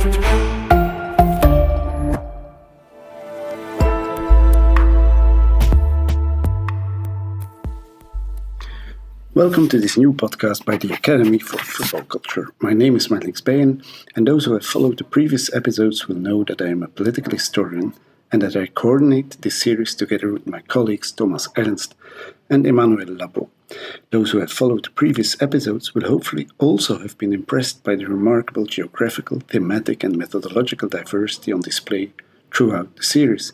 Welcome to this new podcast by the Academy for Football Culture. My name is Marnix Beyen, and those who have followed the previous episodes will know that I am a political historian and that I coordinate this series together with my colleagues Thomas Ernst and Emmanuel Lapot. Those who have followed the previous episodes will hopefully also have been impressed by the remarkable geographical, thematic and methodological diversity on display throughout the series.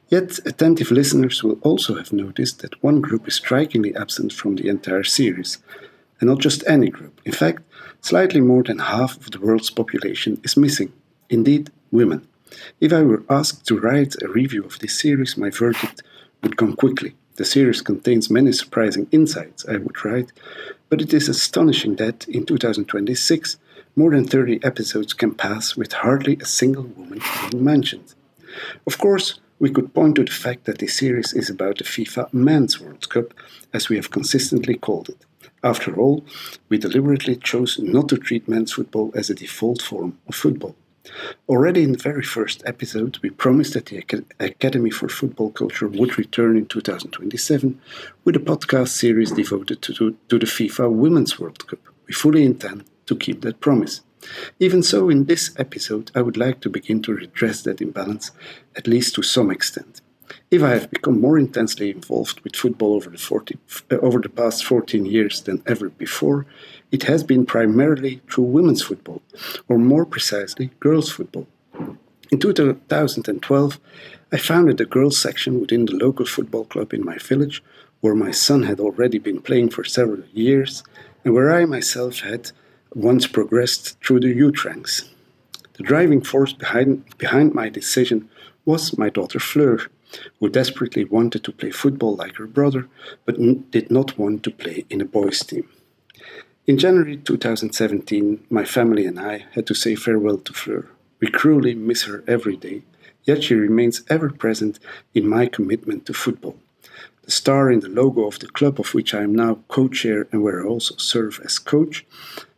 Yet, attentive listeners will also have noticed that one group is strikingly absent from the entire series, and not just any group. In fact, slightly more than half of the world's population is missing. Indeed, women. If I were asked to write a review of this series, my verdict would come quickly. The series contains many surprising insights, I would write, but it is astonishing that, in 2026, more than 30 episodes can pass with hardly a single woman being mentioned. Of course, we could point to the fact that this series is about the FIFA Men's World Cup, as we have consistently called it. After all, we deliberately chose not to treat men's football as a default form of football. Already in the very first episode, we promised that the Academy for Football Culture would return in 2027 with a podcast series devoted to the FIFA Women's World Cup. We fully intend to keep that promise. Even so, in this episode, I would like to begin to redress that imbalance, at least to some extent. If I have become more intensely involved with football over the past 14 years than ever before, it has been primarily through women's football, or more precisely, girls' football. In 2012, I founded a girls' section within the local football club in my village, where my son had already been playing for several years, and where I myself had once progressed through the youth ranks. The driving force behind my decision was my daughter Fleur, who desperately wanted to play football like her brother, but did not want to play in a boys' team. In January 2017, my family and I had to say farewell to Fleur. We cruelly miss her every day, yet she remains ever present in my commitment to football. The star in the logo of the club of which I am now co-chair and where I also serve as coach,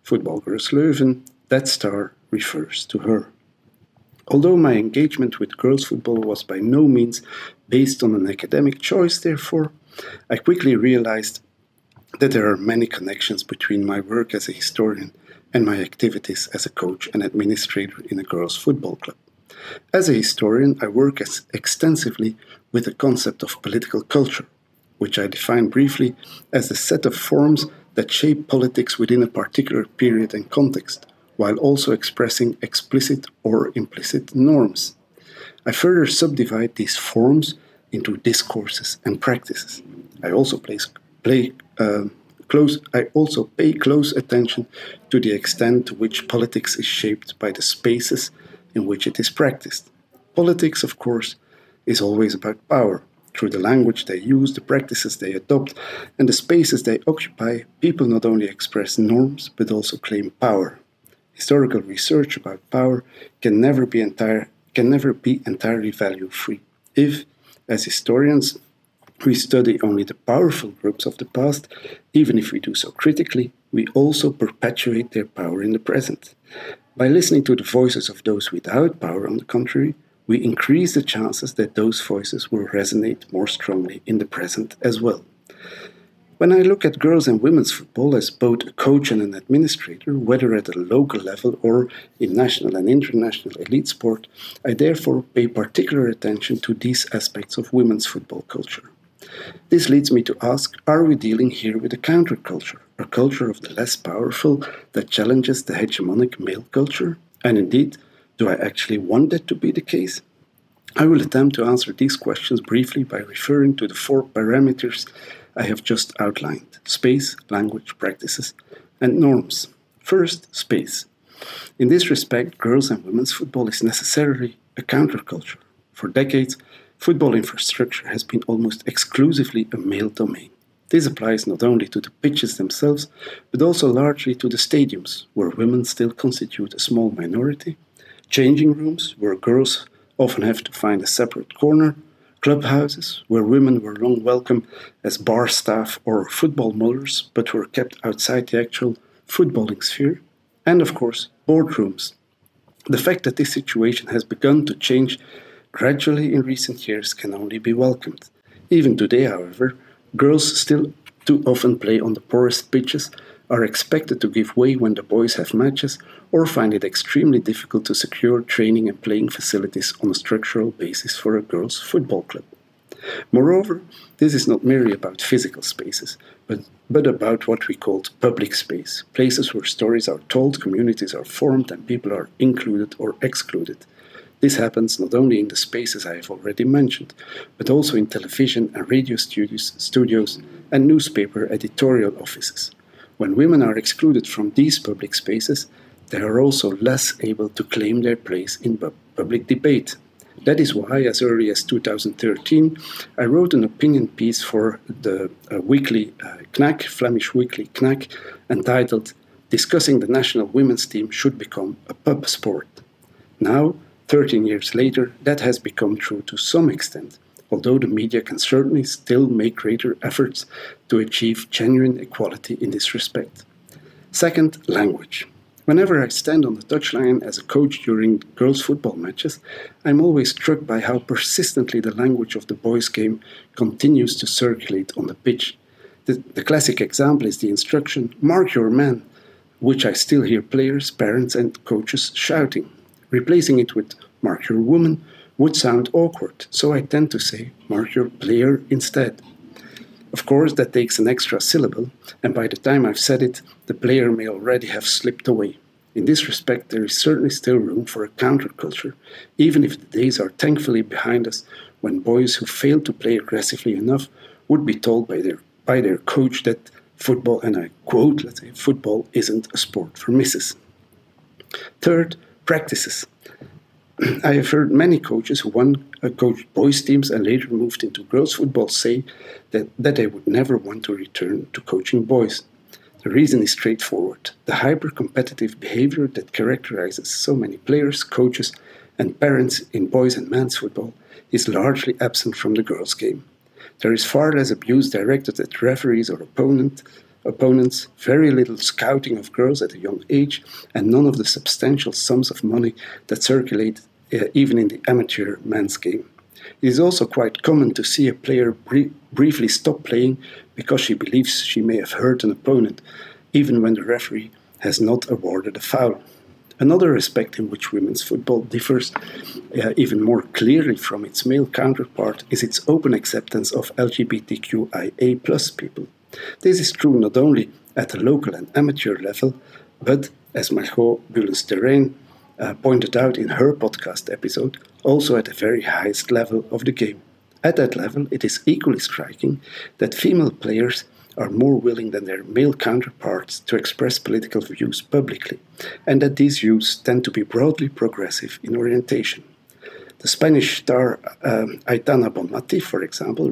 Football Girls Leuven, that star refers to her. Although my engagement with girls' football was by no means based on an academic choice, therefore, I quickly realized that there are many connections between my work as a historian and my activities as a coach and administrator in a girls' football club. As a historian, I work extensively with the concept of political culture, which I define briefly as the set of forms that shape politics within a particular period and context, while also expressing explicit or implicit norms. I further subdivide these forms into discourses and practices. I also pay close attention to the extent to which politics is shaped by the spaces in which it is practiced. Politics, of course, is always about power. Through the language they use, the practices they adopt, and the spaces they occupy, people not only express norms, but also claim power. Historical research about power can never be entirely value-free. If, as historians, we study only the powerful groups of the past, even if we do so critically, we also perpetuate their power in the present. By listening to the voices of those without power, on the contrary, we increase the chances that those voices will resonate more strongly in the present as well. When I look at girls and women's football as both a coach and an administrator, whether at a local level or in national and international elite sport, I therefore pay particular attention to these aspects of women's football culture. This leads me to ask, are we dealing here with a counterculture, a culture of the less powerful that challenges the hegemonic male culture? And indeed, do I actually want that to be the case? I will attempt to answer these questions briefly by referring to the 4 parameters I have just outlined: space, language, practices, and norms. First, space. In this respect, girls and women's football is necessarily a counterculture. For decades, football infrastructure has been almost exclusively a male domain. This applies not only to the pitches themselves, but also largely to the stadiums, where women still constitute a small minority, changing rooms, where girls often have to find a separate corner, clubhouses, where women were long welcome as bar staff or football mothers, but were kept outside the actual footballing sphere, and of course, boardrooms, The fact that this situation has begun to change gradually in recent years can only be welcomed. Even today, however, girls still too often play on the poorest pitches, are expected to give way when the boys have matches, or find it extremely difficult to secure training and playing facilities on a structural basis for a girls' football club. Moreover, this is not merely about physical spaces, but about what we call public space, places where stories are told, communities are formed, and people are included or excluded. This happens not only in the spaces I have already mentioned, but also in television and radio studios and newspaper editorial offices. When women are excluded from these public spaces, they are also less able to claim their place in public debate. That is why, as early as 2013, I wrote an opinion piece for the weekly Knack, Flemish weekly Knack, entitled "Discussing the National Women's Team Should Become a Pub Sport." Now, 13 years later, that has become true to some extent, although the media can certainly still make greater efforts to achieve genuine equality in this respect. Second, language. Whenever I stand on the touchline as a coach during girls' football matches, I'm always struck by how persistently the language of the boys' game continues to circulate on the pitch. The classic example is the instruction, "Mark your man," which I still hear players, parents, and coaches shouting. Replacing it with "Mark your woman" would sound awkward, so I tend to say "Mark your player" instead. Of course, that takes an extra syllable, and by the time I've said it, the player may already have slipped away. In this respect, there is certainly still room for a counterculture, even if the days are thankfully behind us when boys who fail to play aggressively enough would be told by their coach that football, and I quote, let's say, "football isn't a sport for misses." Third, practices. I have heard many coaches who once coached boys' teams and later moved into girls' football say that they would never want to return to coaching boys. The reason is straightforward. The hyper-competitive behavior that characterizes so many players, coaches, and parents in boys' and men's football is largely absent from the girls' game. There is far less abuse directed at referees or opponents, very little scouting of girls at a young age, and none of the substantial sums of money that circulate even in the amateur men's game. It is also quite common to see a player briefly stop playing because she believes she may have hurt an opponent, even when the referee has not awarded a foul. Another aspect in which women's football differs even more clearly from its male counterpart is its open acceptance of LGBTQIA+ people. This is true not only at the local and amateur level, but, as Margot Bullens-Terrein pointed out in her podcast episode, also at the very highest level of the game. At that level, it is equally striking that female players are more willing than their male counterparts to express political views publicly, and that these views tend to be broadly progressive in orientation. The Spanish star Aitana Bonmati, for example,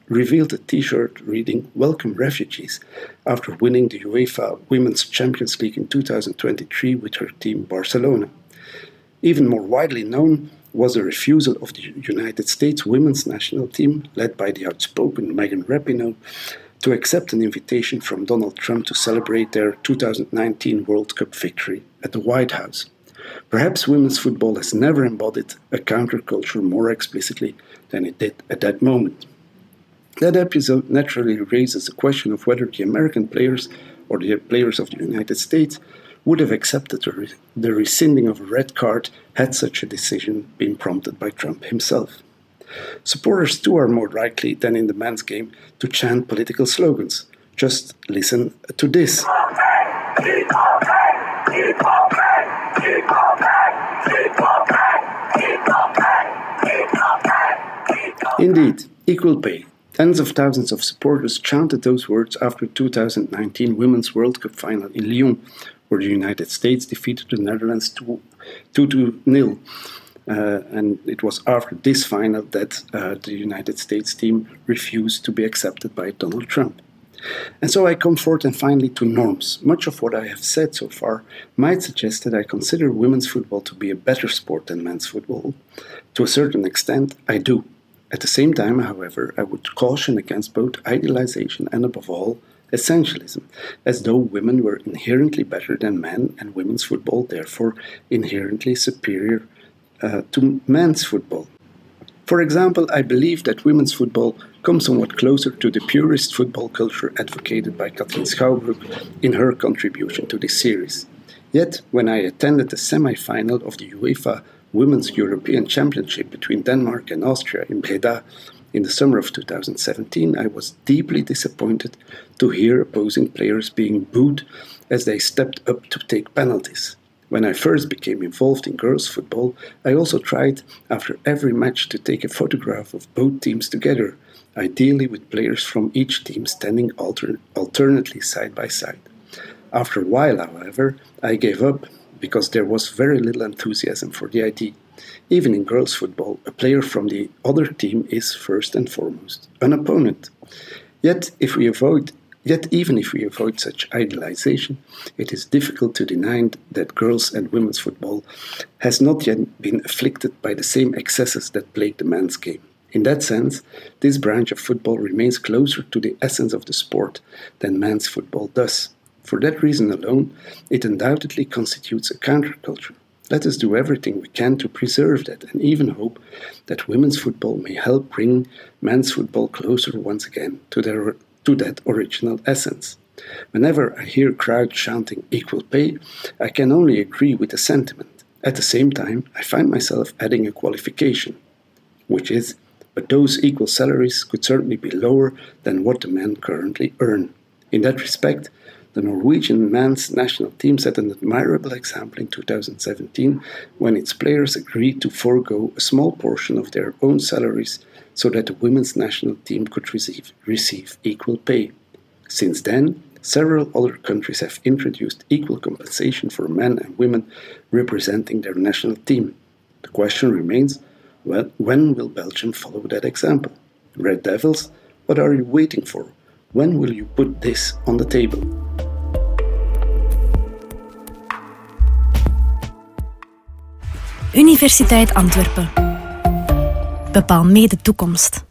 revealed a t-shirt reading "Welcome Refugees" after winning the UEFA Women's Champions League in 2023 with her team Barcelona. Even more widely known was the refusal of the United States women's national team, led by the outspoken Megan Rapinoe, to accept an invitation from Donald Trump to celebrate their 2019 World Cup victory at the White House. Perhaps women's football has never embodied a counterculture more explicitly than it did at that moment. That episode naturally raises the question of whether the American players or the players of the United States would have accepted the rescinding of a red card had such a decision been prompted by Trump himself. Supporters too are more likely than in the men's game to chant political slogans. Just listen to this. Indeed, equal pay. Tens of thousands of supporters chanted those words after the 2019 Women's World Cup final in Lyon, where the United States defeated the Netherlands 2-0. And it was after this final that the United States team refused to be accepted by Donald Trump. And so I come forth and finally to norms. Much of what I have said so far might suggest that I consider women's football to be a better sport than men's football. To a certain extent, I do. At the same time, however, I would caution against both idealization and, above all, essentialism, as though women were inherently better than men and women's football therefore inherently superior to men's football. For example, I believe that women's football comes somewhat closer to the purist football culture advocated by Katrien Schouwbroek in her contribution to this series. Yet, when I attended the semi-final of the UEFA Women's European Championship between Denmark and Austria in Breda in the summer of 2017, I was deeply disappointed to hear opposing players being booed as they stepped up to take penalties. When I first became involved in girls' football, I also tried after every match to take a photograph of both teams together, ideally with players from each team standing alternately side by side. After a while, however, I gave up because there was very little enthusiasm for the idea. Even in girls' football, a player from the other team is first and foremost an opponent. Yet even if we avoid such idealization, it is difficult to deny that girls' and women's football has not yet been afflicted by the same excesses that plague the men's game. In that sense, this branch of football remains closer to the essence of the sport than men's football does. For that reason alone, it undoubtedly constitutes a counterculture. Let us do everything we can to preserve that and even hope that women's football may help bring men's football closer once again to that original essence. Whenever I hear crowds chanting equal pay, I can only agree with the sentiment. At the same time, I find myself adding a qualification, which is, but those equal salaries could certainly be lower than what the men currently earn. In that respect, the Norwegian men's national team set an admirable example in 2017 when its players agreed to forego a small portion of their own salaries so that the women's national team could receive equal pay. Since then, several other countries have introduced equal compensation for men and women representing their national team. The question remains, when will Belgium follow that example? Red Devils, what are you waiting for? When will you put this on the table? Universiteit Antwerpen. Bepaal mee de toekomst.